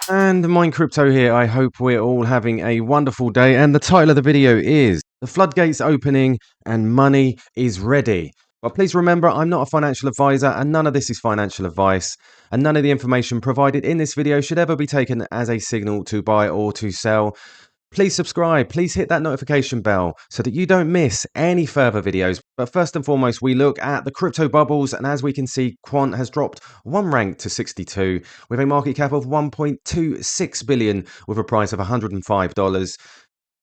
And Mind Crypto here. I hope we're all having a wonderful day. And the title of the video is The Floodgates Opening and Money is Ready. But please remember, I'm not a financial advisor and none of this is financial advice. And none of the information provided in this video should ever be taken as a signal to buy or to sell. Please subscribe, please hit that notification bell so that you don't miss any further videos. But first and foremost, we look at the crypto bubbles, and as we can see, Quant has dropped one rank to 62 with a market cap of 1.26 billion with a price of $105.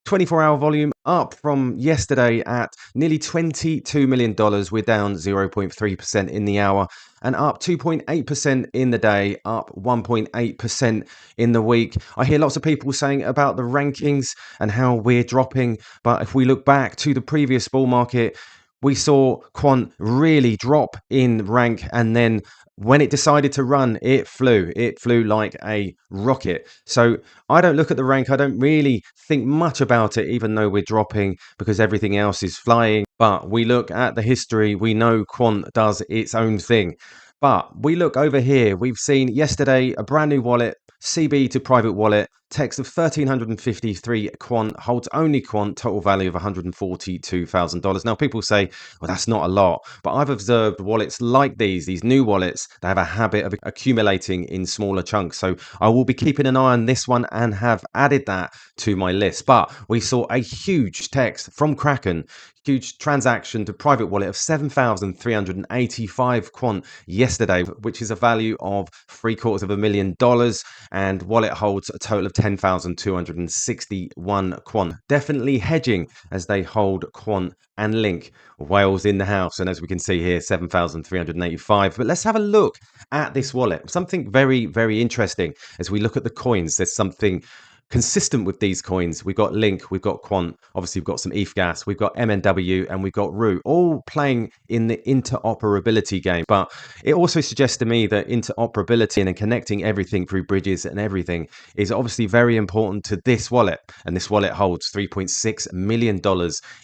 24-hour volume up from yesterday at nearly $22 million. We're down 0.3% in the hour and up 2.8% in the day, up 1.8% in the week. I hear lots of people saying about the rankings and how we're dropping. But if we look back to the previous bull market, we saw Quant really drop in rank, and then when it decided to run, it flew. It flew like a rocket. So I don't look at the rank. I don't really think much about it, even though we're dropping, because everything else is flying. But we look at the history. We know Quant does its own thing. But we look over here. We've seen yesterday a brand new wallet, CB to private wallet, text of 1,353 Quant, holds only Quant, total value of $142,000. Now, people say, well, that's not a lot. But I've observed wallets like these new wallets, they have a habit of accumulating in smaller chunks. So I will be keeping an eye on this one and have added that to my list. But we saw a huge text from Kraken, huge transaction to private wallet of 7,385 Quant yesterday, which is a value of $750,000, and wallet holds a total of 10,261 Quant. Definitely hedging as they hold Quant and Link. Whales in the house, and as we can see here, 7,385. But let's have a look at this wallet. Something very, very interesting as we look at the coins. There's something consistent with these coins. We've got Link, we've got Quant, obviously we've got some ETH gas, we've got MNW, and we've got Root, all playing in the interoperability game. But it also suggests to me that interoperability and connecting everything through bridges and everything is obviously very important to this wallet. And this wallet holds $3.6 million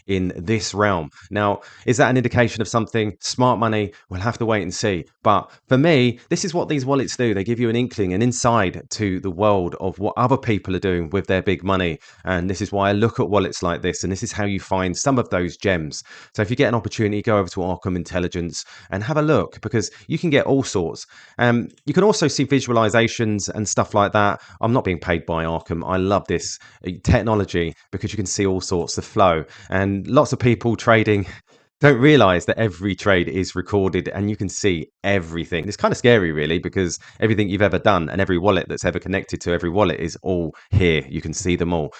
in this realm. Now, is that an indication of something? Smart money? We'll have to wait and see. But for me, this is what these wallets do. They give you an inkling, an insight to the world of what other people are doing with their big money. And this is why I look at wallets like this, and this is how you find some of those gems. So if you get an opportunity, go over to Arkham Intelligence and have a look, because you can get all sorts. You can also see visualizations and stuff like that. I'm not being paid by Arkham. I love this technology because you can see all sorts of flow, and lots of people trading don't realize that every trade is recorded and you can see everything. It's kind of scary, really, because everything you've ever done and every wallet that's ever connected to every wallet is all here. You can see them all.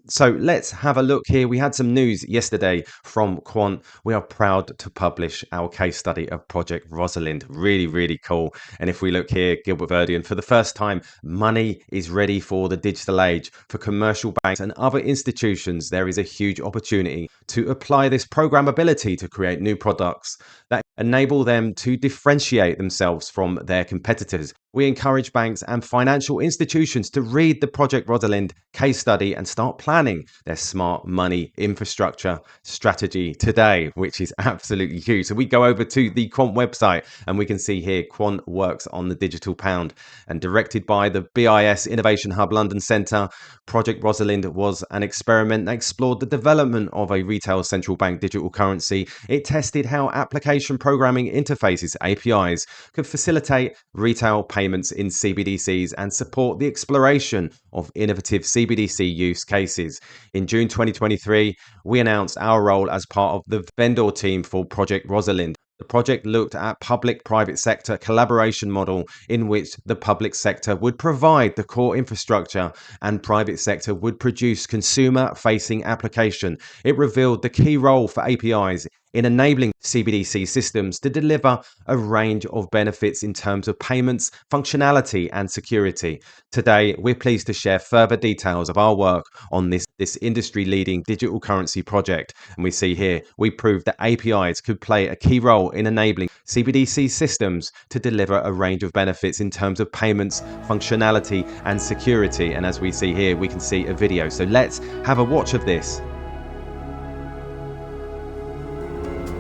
So let's have a look here. We had some news yesterday from Quant. We are proud to publish our case study of Project Rosalind. Really, really cool. And if we look here, Gilbert Verdian, for the first time, money is ready for the digital age. For commercial banks and other institutions, there is a huge opportunity to apply this programmability to create new products that enable them to differentiate themselves from their competitors. We encourage banks and financial institutions to read the Project Rosalind case study and start planning their smart money infrastructure strategy today, which is absolutely huge. So we go over to the Quant website and we can see here Quant works on the digital pound, and directed by the BIS Innovation Hub London Centre. Project Rosalind was an experiment that explored the development of a retail central bank digital currency. It tested how application programming interfaces, APIs, could facilitate retail payments in CBDCs and support the exploration of innovative CBDC use cases. In June 2023, we announced our role as part of the vendor team for Project Rosalind. The project looked at public-private sector collaboration model in which the public sector would provide the core infrastructure and private sector would produce consumer-facing application. It revealed the key role for APIs in enabling CBDC systems to deliver a range of benefits in terms of payments, functionality, and security. Today, we're pleased to share further details of our work on this industry-leading digital currency project. And we see here, we proved that APIs could play a key role in enabling CBDC systems to deliver a range of benefits in terms of payments, functionality, and security. And as we see here, we can see a video. So let's have a watch of this.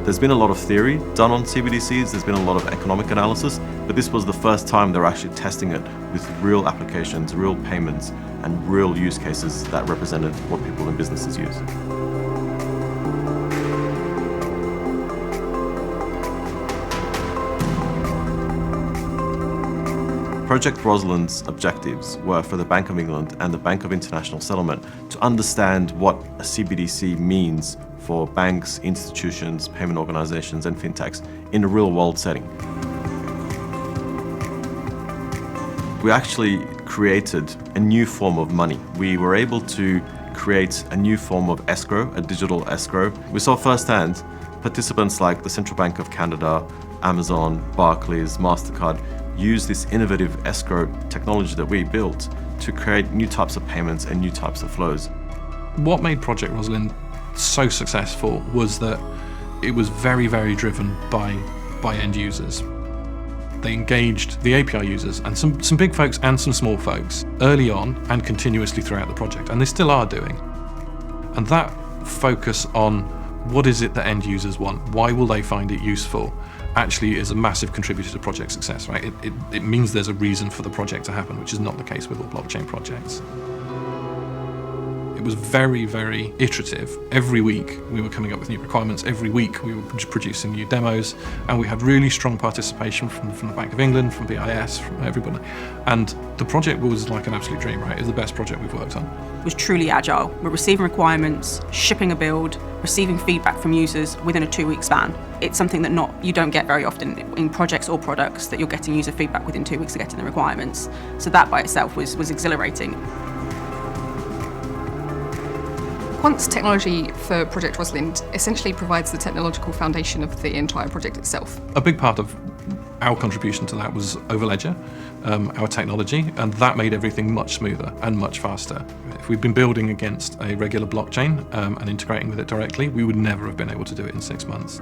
There's been a lot of theory done on CBDCs, there's been a lot of economic analysis, but this was the first time they're actually testing it with real applications, real payments, and real use cases that represented what people in businesses use. Project Rosalind's objectives were for the Bank of England and the Bank of International Settlement to understand what a CBDC means for banks, institutions, payment organizations, and fintechs in a real-world setting. We actually created a new form of money. We were able to create a new form of escrow, a digital escrow. We saw firsthand participants like the Central Bank of Canada, Amazon, Barclays, MasterCard use this innovative escrow technology that we built to create new types of payments and new types of flows. What made Project Rosalind so successful was that it was very, very driven by end users. They engaged the API users and some big folks and some small folks early on and continuously throughout the project, and they still are doing. And that focus on what is it that end users want, why will they find it useful, actually is a massive contributor to project success, right? It means there's a reason for the project to happen, which is not the case with all blockchain projects. It was very, very iterative. Every week we were coming up with new requirements, every week we were producing new demos, and we had really strong participation from the Bank of England, from BIS, from everybody. And the project was like an absolute dream, right? It was the best project we've worked on. It was truly agile. We're receiving requirements, shipping a build, receiving feedback from users within a 2-week span. It's something that you don't get very often in projects or products, that you're getting user feedback within 2 weeks of getting the requirements. So that by itself was exhilarating. Quant's technology for Project Rosalind essentially provides the technological foundation of the entire project itself. A big part of our contribution to that was Overledger, our technology, and that made everything much smoother and much faster. If we'd been building against a regular blockchain and integrating with it directly, we would never have been able to do it in 6 months.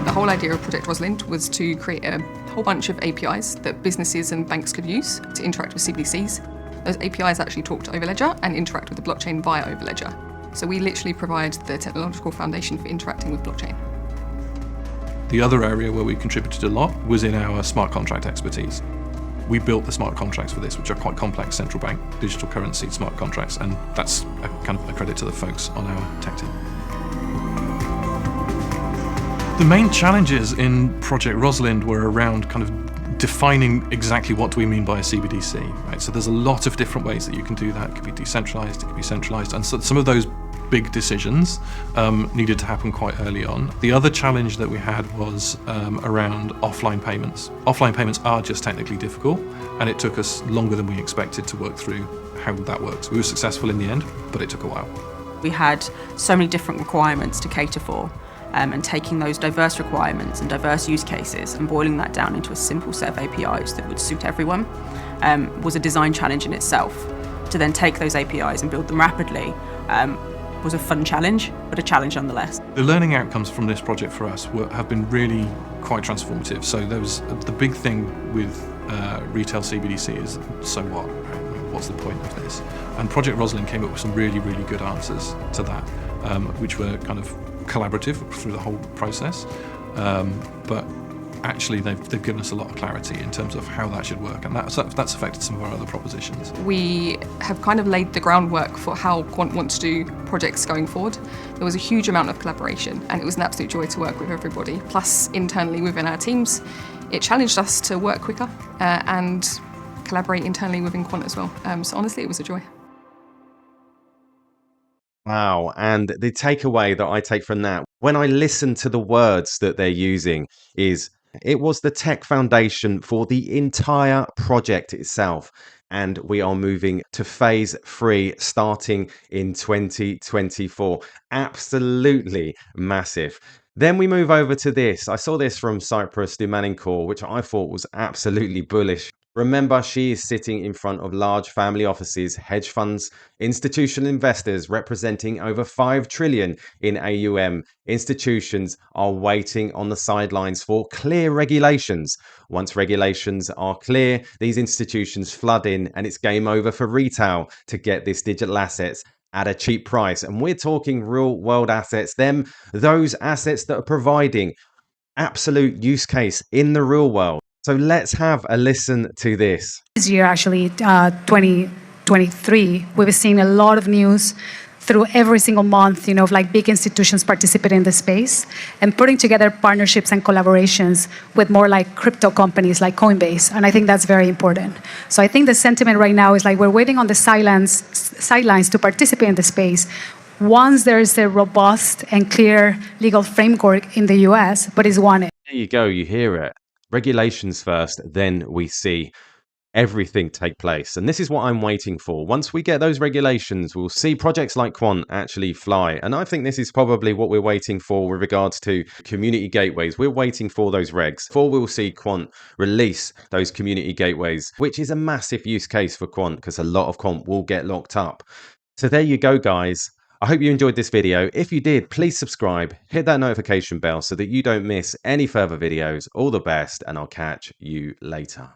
The whole idea of Project Rosalind was to create a whole bunch of APIs that businesses and banks could use to interact with CBDCs. Those APIs actually talk to Overledger and interact with the blockchain via Overledger. So we literally provide the technological foundation for interacting with blockchain. The other area where we contributed a lot was in our smart contract expertise. We built the smart contracts for this, which are quite complex central bank digital currency smart contracts, and that's kind of a credit to the folks on our tech team. The main challenges in Project Rosalind were around kind of defining exactly what do we mean by a CBDC, right? So there's a lot of different ways that you can do that. It could be decentralized, it could be centralized, and so some of those big decisions needed to happen quite early on. The other challenge that we had was around offline payments. Offline payments are just technically difficult, and it took us longer than we expected to work through how that works. We were successful in the end, but it took a while. We had so many different requirements to cater for, and taking those diverse requirements and diverse use cases and boiling that down into a simple set of APIs that would suit everyone was a design challenge in itself. To then take those APIs and build them rapidly was a fun challenge, but a challenge nonetheless. The learning outcomes from this project for us have been really quite transformative. So the big thing with retail CBDC is, so what? Right? What's the point of this? And Project Rosalind came up with some really, really good answers to that, which were kind of collaborative through the whole process, but actually they've given us a lot of clarity in terms of how that should work, and that's affected some of our other propositions. We have kind of laid the groundwork for how Quant wants to do projects going forward. There was a huge amount of collaboration, and it was an absolute joy to work with everybody. Plus, internally within our teams, it challenged us to work quicker and collaborate internally within Quant as well. So honestly, it was a joy. Wow. And the takeaway that I take from that, when I listen to the words that they're using, is it was the tech foundation for the entire project itself. And we are moving to phase 3 starting in 2024. Absolutely massive. Then we move over to this. I saw this from Cyprus Dumanincore, which I thought was absolutely bullish. Remember, she is sitting in front of large family offices, hedge funds, institutional investors representing over 5 trillion in AUM. Institutions are waiting on the sidelines for clear regulations. Once regulations are clear, these institutions flood in and it's game over for retail to get this digital assets at a cheap price. And we're talking real world assets, those assets that are providing absolute use case in the real world. So let's have a listen to this. This year, actually, 2023, we've seen a lot of news through every single month, of like big institutions participating in the space and putting together partnerships and collaborations with more like crypto companies like Coinbase. And I think that's very important. So I think the sentiment right now is like we're waiting on the sidelines to participate in the space once there is a robust and clear legal framework in the US, but is wanted. There you go, you hear it. Regulations first, then we see everything take place. And this is what I'm waiting for. Once we get those regulations, we'll see projects like Quant actually fly. And I think this is probably what we're waiting for with regards to community gateways. We're waiting for those regs before we'll see Quant release those community gateways, which is a massive use case for Quant because a lot of Quant will get locked up. So there you go, guys. I hope you enjoyed this video. If you did, please subscribe, hit that notification bell so that you don't miss any further videos. All the best, and I'll catch you later.